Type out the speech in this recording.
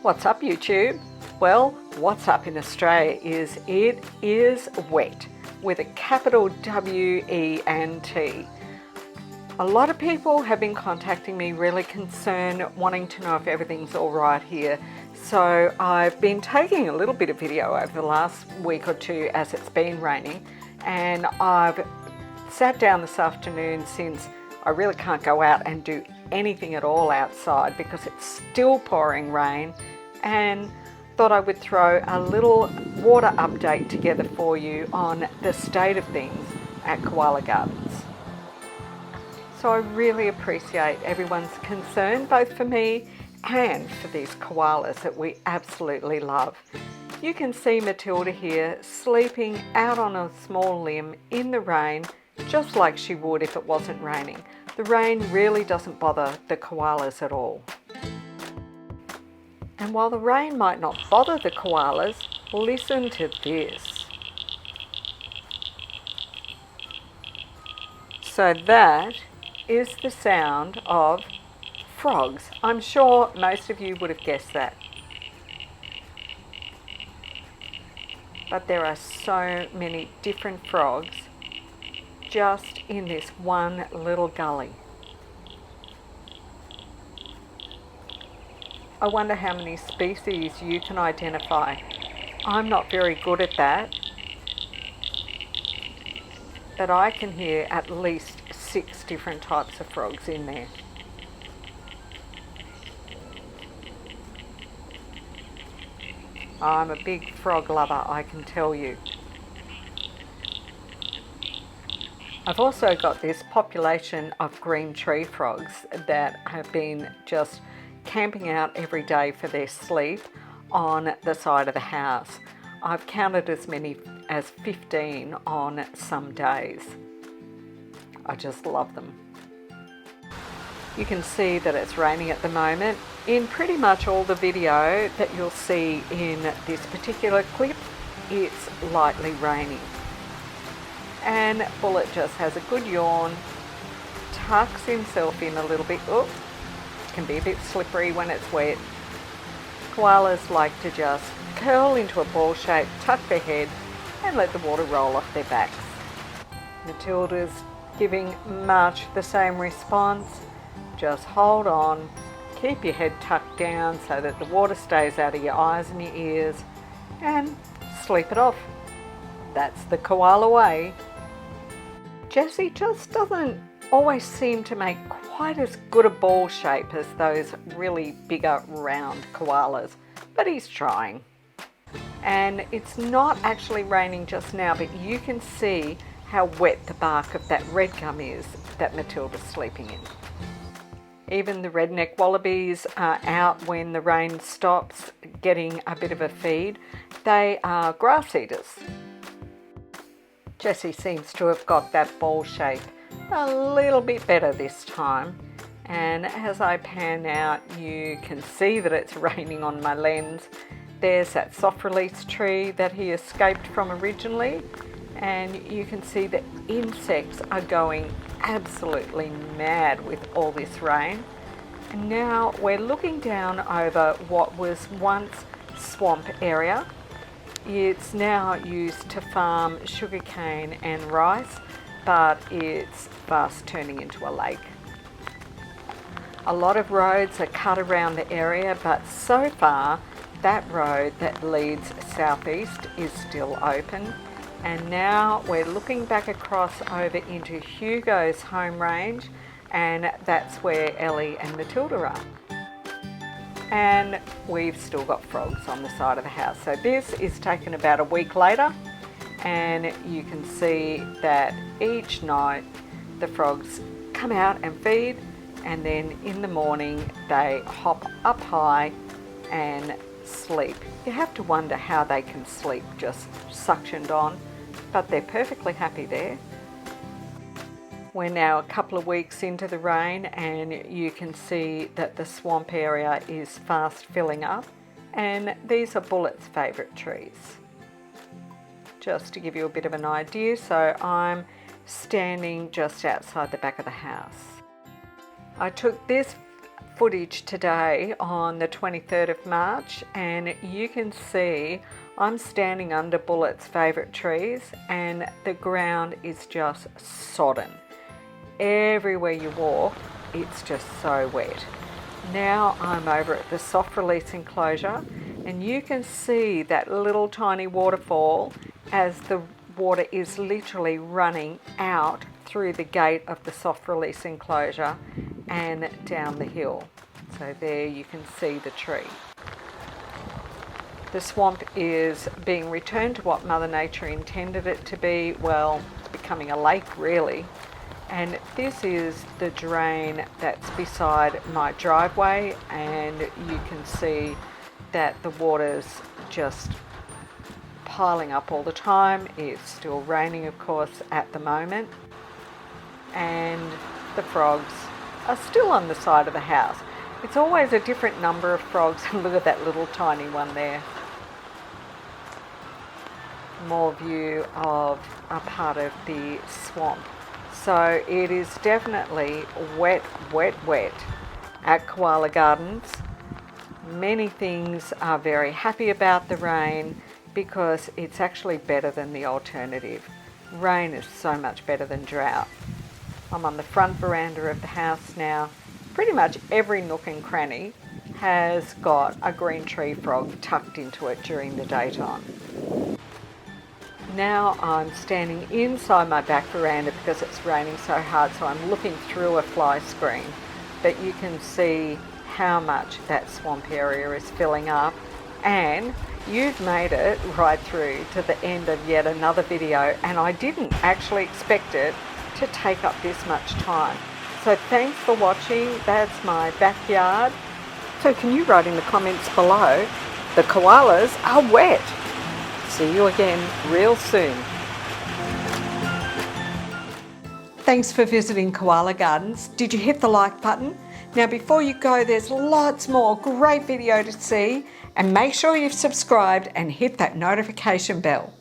What's up, YouTube? Well, what's up in Australia is it is wet with a capital W-E-N-T. A lot of people have been contacting me really concerned, wanting to know if everything's all right here. So I've been taking a little bit of video over the last week or two as it's been raining, and I've sat down this afternoon since I really can't go out and do anything at all outside because it's still pouring rain, and thought I would throw a little water update together for you on the state of things at Koala Gardens. So I really appreciate everyone's concern, both for me and for these koalas that we absolutely love. You can see Matilda here sleeping out on a small limb in the rain, just like she would if it wasn't raining. The rain really doesn't bother the koalas at all. And while the rain might not bother the koalas, listen to this. So that is the sound of frogs. I'm sure most of you would have guessed that. But there are so many different frogs just in this one little gully. I wonder how many species you can identify. I'm not very good at that, but I can hear at least 6 different types of frogs in there. I'm a big frog lover, I can tell you. I've also got this population of green tree frogs that have been just camping out every day for their sleep on the side of the house. I've counted as many as 15 on some days. I just love them. You can see that it's raining at the moment. In pretty much all the video that you'll see in this particular clip, it's lightly raining. And Bullet just has a good yawn, tucks himself in a little bit. Oh, can be a bit slippery when it's wet. Koalas like to just curl into a ball shape, tuck their head and let the water roll off their backs. Matilda's giving much the same response. Just hold on, keep your head tucked down so that the water stays out of your eyes and your ears, and sleep it off. That's the koala way. Jessie just doesn't always seem to make quite as good a ball shape as those really bigger round koalas, but he's trying. And it's not actually raining just now, but you can see how wet the bark of that red gum is that Matilda's sleeping in. Even the redneck wallabies are out when the rain stops, getting a bit of a feed. They are grass eaters. Jessie seems to have got that ball shape a little bit better this time. And as I pan out, you can see that it's raining on my lens. There's that soft release tree that he escaped from originally. And you can see the insects are going absolutely mad with all this rain. And now we're looking down over what was once swamp area. It's now used to farm sugarcane and rice, but it's fast turning into a lake. A lot of roads are cut around the area, but so far that road that leads southeast is still open. And now we're looking back across over into Hugo's home range, and that's where Ellie and Matilda are. And we've still got frogs on the side of the house. So this is taken about a week later, and you can see that each night the frogs come out and feed, and then in the morning they hop up high and sleep. You have to wonder how they can sleep just suctioned on, but they're perfectly happy there. We're now a couple of weeks into the rain, and you can see that the swamp area is fast filling up, and these are Bullet's favourite trees. Just to give you a bit of an idea, so I'm standing just outside the back of the house. I took this footage today on the 23rd of March, and you can see I'm standing under Bullet's favourite trees and the ground is just sodden. Everywhere you walk, it's just so wet. Now I'm over at the soft release enclosure, and you can see that little tiny waterfall as the water is literally running out through the gate of the soft release enclosure and down the hill. So there you can see the tree. The swamp is being returned to what Mother Nature intended it to be. Well, it's becoming a lake really. And this is the drain that's beside my driveway, and you can see that the water's just piling up all the time. It's still raining, of course, at the moment. And the frogs are still on the side of the house. It's always a different number of frogs. Look at that little tiny one there. More view of a part of the swamp. So it is definitely wet, wet, wet at Koala Gardens. Many things are very happy about the rain because it's actually better than the alternative. Rain is so much better than drought. I'm on the front veranda of the house now. Pretty much every nook and cranny has got a green tree frog tucked into it during the daytime. Now I'm standing inside my back veranda because it's raining so hard, so I'm looking through a fly screen, but you can see how much that swamp area is filling up, and you've made it right through to the end of yet another video, and I didn't actually expect it to take up this much time. So thanks for watching. That's my backyard. So can you write in the comments below, the koalas are wet? See you again real soon. Thanks for visiting Koala Gardens. Did you hit the like button? Now before you go, there's lots more great video to see, and make sure you've subscribed and hit that notification bell.